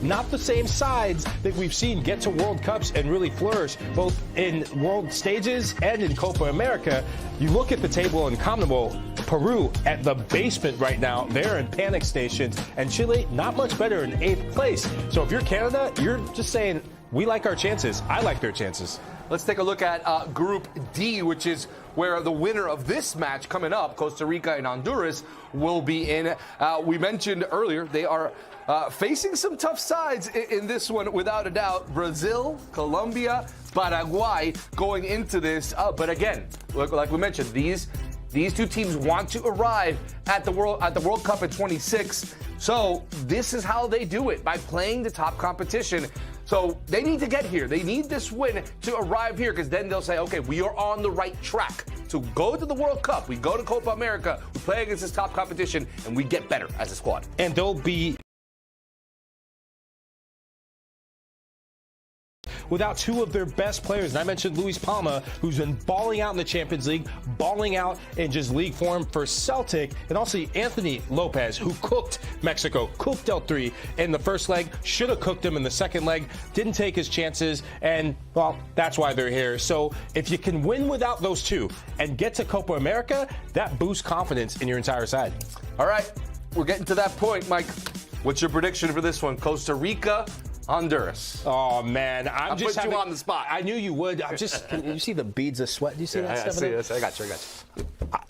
not the same sides that we've seen get to World Cups and really flourish, both in world stages and in Copa America. You look at the table in CONMEBOL, Peru at the basement right now. They're in panic stations, and Chile not much better in 8th place. So if you're Canada, you're just saying, we like our chances. I like their chances. Let's take a look at Group D, which is where the winner of this match coming up, Costa Rica and Honduras, will be in. We mentioned earlier they are facing some tough sides in this one, without a doubt. Brazil, Colombia, Paraguay going into this. But again, like we mentioned, these two teams want to arrive at the World Cup in 26. So this is how they do it, by playing the top competition. So they need to get here. They need this win to arrive here, because then they'll say, okay, we are on the right track to go to the World Cup. We go to Copa America. We play against this top competition, and we get better as a squad. And they'll be without two of their best players. And I mentioned Luis Palma, who's been balling out in the Champions League, balling out in just league form for Celtic, and also Anthony Lopez, who cooked Mexico, cooked L3 in the first leg, should have cooked him in the second leg, didn't take his chances, and, well, that's why they're here. So if you can win without those two and get to Copa America, that boosts confidence in your entire side. All right, we're getting to that point, Mike. What's your prediction for this one? Costa Rica, Honduras. Oh, man. I'm just put you on the spot. I knew you would. Can you see the beads of sweat? Do you see that stuff? I see. I got you.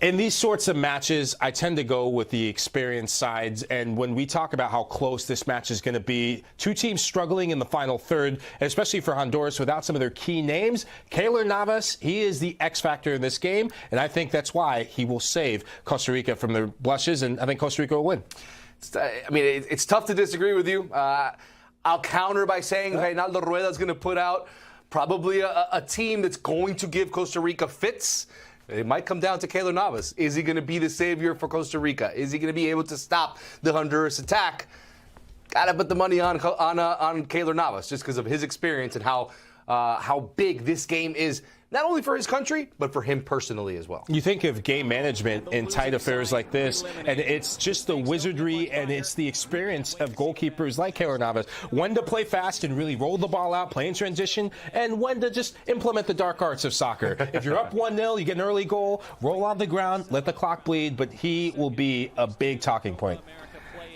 In these sorts of matches, I tend to go with the experienced sides. And when we talk about how close this match is going to be, two teams struggling in the final third, especially for Honduras without some of their key names. Keylor Navas, he is the X factor in this game. And I think that's why he will save Costa Rica from their blushes. And I think Costa Rica will win. It's tough to disagree with you. I'll counter by saying Reinaldo Rueda is going to put out probably a team that's going to give Costa Rica fits. It might come down to Keylor Navas. Is he going to be the savior for Costa Rica? Is he going to be able to stop the Honduras attack? Got to put the money on Keylor Navas, just because of his experience and how big this game is, not only for his country, but for him personally as well. You think of game management in tight affairs like this, and it's just the wizardry and it's the experience of goalkeepers like Keylor Navas. When to play fast and really roll the ball out, play in transition, and when to just implement the dark arts of soccer. If you're up 1-0, you get an early goal, roll on the ground, let the clock bleed, but he will be a big talking point.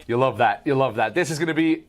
You love that. You love that. This is going to be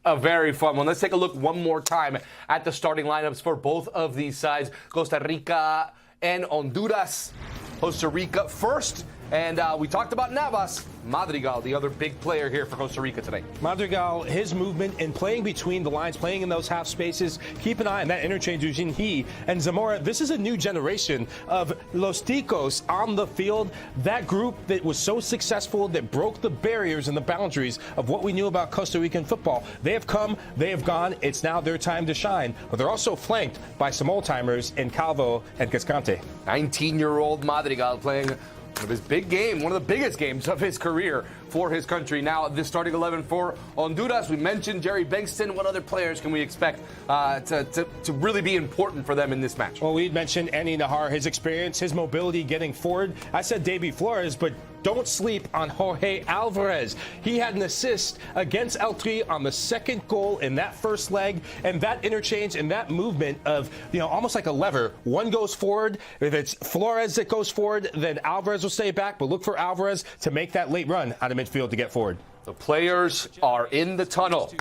a very fun one. Let's take a look one more time at the starting lineups for both of these sides. Costa Rica and Honduras. Costa Rica first. And we talked about Navas. Madrigal, the other big player here for Costa Rica today. Madrigal, his movement in playing between the lines, playing in those half spaces. Keep an eye on that interchange between he and Zamora. This is a new generation of Los Ticos on the field. That group that was so successful, that broke the barriers and the boundaries of what we knew about Costa Rican football. They have come, they have gone. It's now their time to shine. But they're also flanked by some old-timers in Calvo and Cascante. 19-year-old Madrigal playing one of his big game, one of the biggest games of his career for his country. Now, this starting 11 for Honduras. We mentioned Jerry Bankston. What other players can we expect to really be important for them in this match? Well, we mentioned Andy Nahar, his experience, his mobility getting forward. I said Davy Flores, but don't sleep on Jorge Alvarez. He had an assist against L3 on the second goal in that first leg, and that interchange and that movement of, almost like a lever. One goes forward. If it's Flores that goes forward, then Alvarez will stay back, but look for Alvarez to make that late run out of midfield to get forward. The players are in the tunnel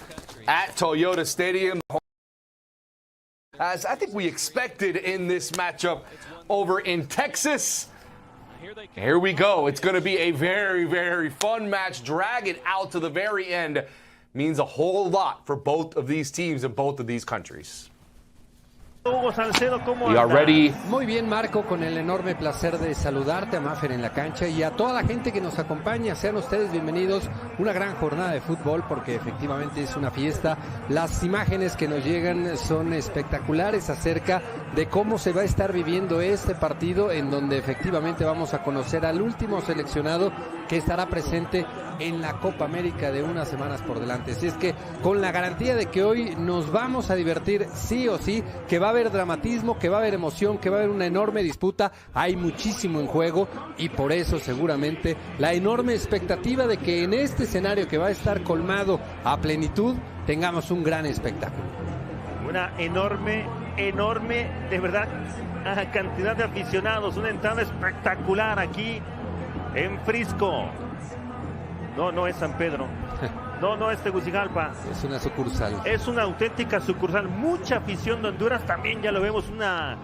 at Toyota Stadium, as I think we expected in this matchup over in Texas. Here we go. It's going to be a very, very fun match. Drag it out to the very end. Means a whole lot for both of these teams and both of these countries. We are ready. Muy bien, Marco, con el enorme placer de saludarte a Maffer en la cancha y a toda la gente que nos acompaña. Sean ustedes bienvenidos. Una gran jornada de fútbol porque efectivamente es una fiesta. Las imágenes que nos llegan son espectaculares acerca de cómo se va a estar viviendo este partido, en donde efectivamente vamos a conocer al último seleccionado que estará presente en la Copa América de unas semanas por delante. Así es que con la garantía de que hoy nos vamos a divertir sí o sí, que va a haber dramatismo, que va a haber emoción, que va a haber una enorme disputa, hay muchísimo en juego y por eso seguramente la enorme expectativa de que en este escenario que va a estar colmado a plenitud tengamos un gran espectáculo. Una enorme, de verdad, cantidad de aficionados, una entrada espectacular aquí en Frisco. No es San Pedro, no es Tegucigalpa. Es una sucursal. Es una auténtica sucursal, mucha afición de Honduras, también ya lo vemos, una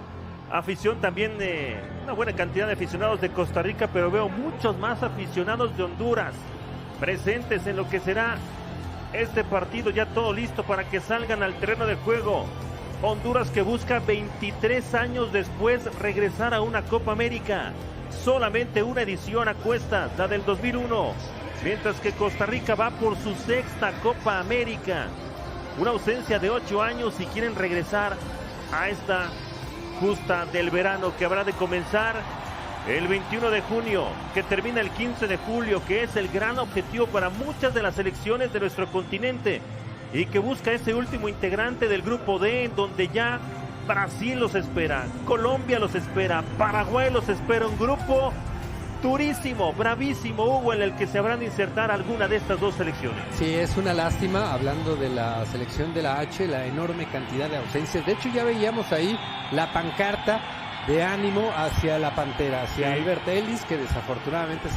afición también de una buena cantidad de aficionados de Costa Rica, pero veo muchos más aficionados de Honduras presentes en lo que será este partido, ya todo listo para que salgan al terreno de juego. Honduras que busca 23 años después regresar a una Copa América. Solamente una edición a cuestas, la del 2001. Mientras que Costa Rica va por su sexta Copa América. Una ausencia de 8 años y quieren regresar a esta justa del verano que habrá de comenzar el 21 de junio, que termina el 15 de julio, que es el gran objetivo para muchas de las selecciones de nuestro continente y que busca ese último integrante del grupo D, en donde ya Brasil los espera, Colombia los espera, Paraguay los espera, un grupo durísimo, bravísimo, Hugo, en el que se habrán de insertar alguna de estas dos selecciones. Sí, es una lástima, hablando de la selección de la H, la enorme cantidad de ausencias. De hecho, ya veíamos ahí la pancarta de ánimo hacia la Pantera, hacia Albert Ellis, que desafortunadamente